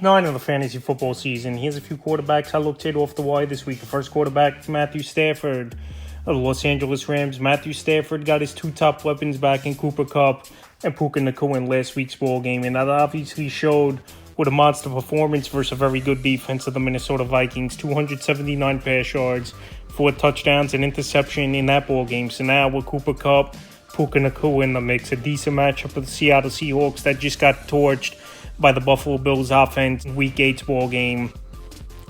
Week 9 of the fantasy football season. Here's a few quarterbacks I looked at off the wire this week. The first quarterback, Matthew Stafford of the Los Angeles Rams. Matthew Stafford got his two top weapons back in Cooper Kupp and Puka Nacua in last week's ball game, and that obviously showed with a monster performance versus a very good defense of the Minnesota Vikings. 279 pass yards, 4 touchdowns, and interception in that ball game. So now with Cooper Kupp, Puka Nacua in the mix, a decent matchup with the Seattle Seahawks that just got torched by the Buffalo Bills offense in Week 8's ball game.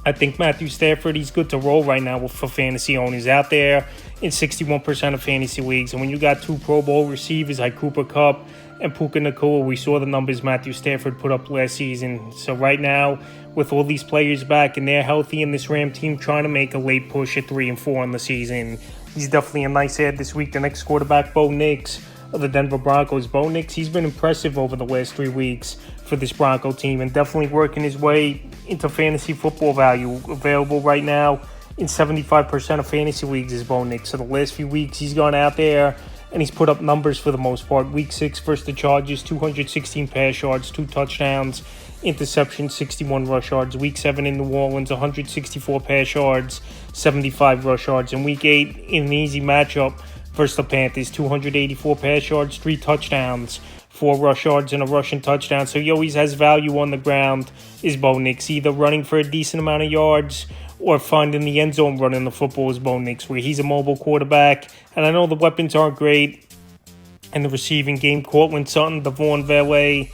I think Matthew Stafford, he's good to roll right now for fantasy owners out there in 61% of fantasy leagues. And when you got two Pro Bowl receivers like Cooper Kupp and Puka Nacua, we saw the numbers Matthew Stafford put up last season. So right now, with all these players back and they're healthy and this Ram team trying to make a late push at 3-4 in the season, he's definitely a nice add this week. The next quarterback, Bo Nix of the Denver Broncos. Bo Nix, he's been impressive over the last 3 weeks for this Bronco team and definitely working his way into fantasy football value. Available right now in 75% of fantasy leagues is Bo Nix. So the last few weeks he's gone out there and he's put up numbers for the most part. Week 6 versus the Chargers, 216 pass yards, 2 touchdowns, interception, 61 rush yards. Week 7 in New Orleans, 164 pass yards, 75 rush yards. And Week 8 in an easy matchup versus the Panthers, 284 pass yards, 3 touchdowns, 4 rush yards, and a rushing touchdown. So he always has value on the ground, is Bo Nix. Either running for a decent amount of yards or finding the end zone running the football is Bo Nix, where he's a mobile quarterback. And I know the weapons aren't great in the receiving game. Cortland Sutton, Devon Valet,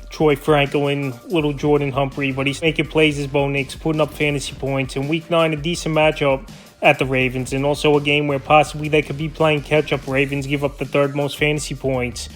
Troy Franklin, little Jordan Humphrey, but he's making plays as Bo Nix, putting up fantasy points. In Week 9, a decent matchup at the Ravens, and also a game where possibly they could be playing catch-up. Ravens give up the 3rd most fantasy points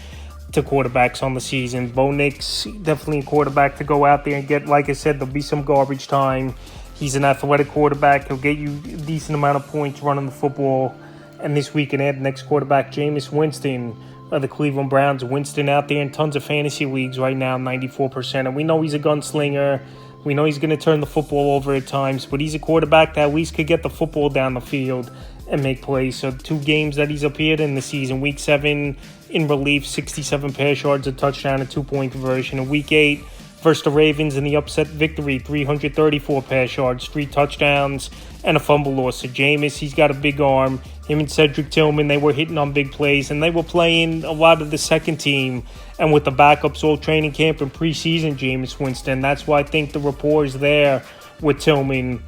to quarterbacks on the season. Bo Nix, definitely a quarterback to go out there and get. Like I said, there'll be some garbage time. He's an athletic quarterback. He'll get you a decent amount of points running the football. And this week, and add next quarterback, Jameis Winston of the Cleveland Browns. Winston out there in tons of fantasy leagues right now, 94%. And we know he's a gunslinger. We know he's going to turn the football over at times, but he's a quarterback that at least could get the football down the field and make plays. So 2 games that he's appeared in the season. Week 7 in relief, 67 pass yards, a touchdown, a 2-point conversion. In Week 8 versus the Ravens in the upset victory, 334 pass yards, 3 touchdowns, and a fumble loss. So Jameis, he's got a big arm. Him and Cedric Tillman, they were hitting on big plays, and they were playing a lot of the second team. And with the backups all training camp and preseason, Jameis Winston, that's why I think the rapport is there with Tillman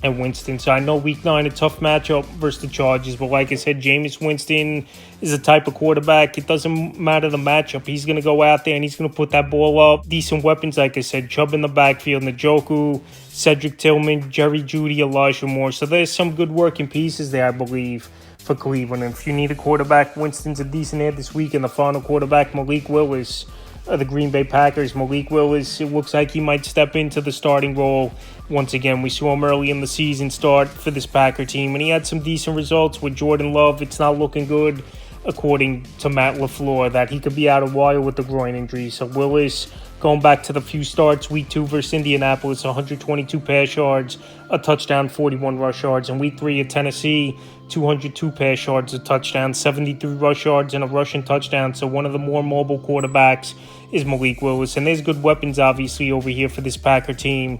and Winston. So I know Week 9, a tough matchup versus the Chargers, but like I said, Jameis Winston is a type of quarterback. It doesn't matter the matchup. He's going to go out there and he's going to put that ball up. Decent weapons, like I said, Chubb in the backfield, Njoku, Cedric Tillman, Jerry Jeudy, Elijah Moore. So there's some good working pieces there, I believe, for Cleveland. And if you need a quarterback, Winston's a decent ad this week. And the final quarterback, Malik Willis of the Green Bay Packers. Malik Willis, it looks like he might step into the starting role once again. We saw him early in the season start for this Packer team, and he had some decent results with Jordan Love. It's not looking good, according to Matt LaFleur, that he could be out a while with the groin injury. So Willis, going back to the few starts, Week 2 versus Indianapolis, 122 pass yards, a touchdown, 41 rush yards. In Week 3 at Tennessee, 202 pass yards, a touchdown, 73 rush yards, and a rushing touchdown. So one of the more mobile quarterbacks is Malik Willis. And there's good weapons, obviously, over here for this Packer team.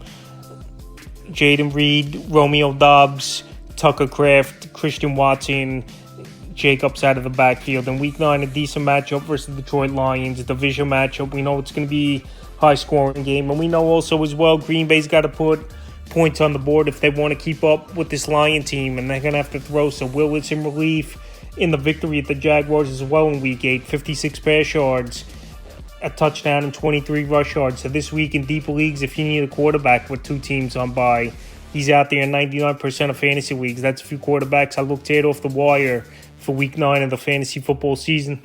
Jaden Reed, Romeo Doubs, Tucker Kraft, Christian Watson, Jacobs out of the backfield. In Week 9, a decent matchup versus the Detroit Lions. Division matchup. We know it's going to be high-scoring game. And we know also as well Green Bay's got to put points on the board if they want to keep up with this Lion team. And they're going to have to throw. So Willis in relief in the victory at the Jaguars as well in Week 8. 56 pass yards, a touchdown, and 23 rush yards. So this week in deep leagues, if you need a quarterback with 2 teams on bye, he's out there in 99% of fantasy leagues. That's a few quarterbacks I looked at off the wire for Week 9 of the fantasy football season.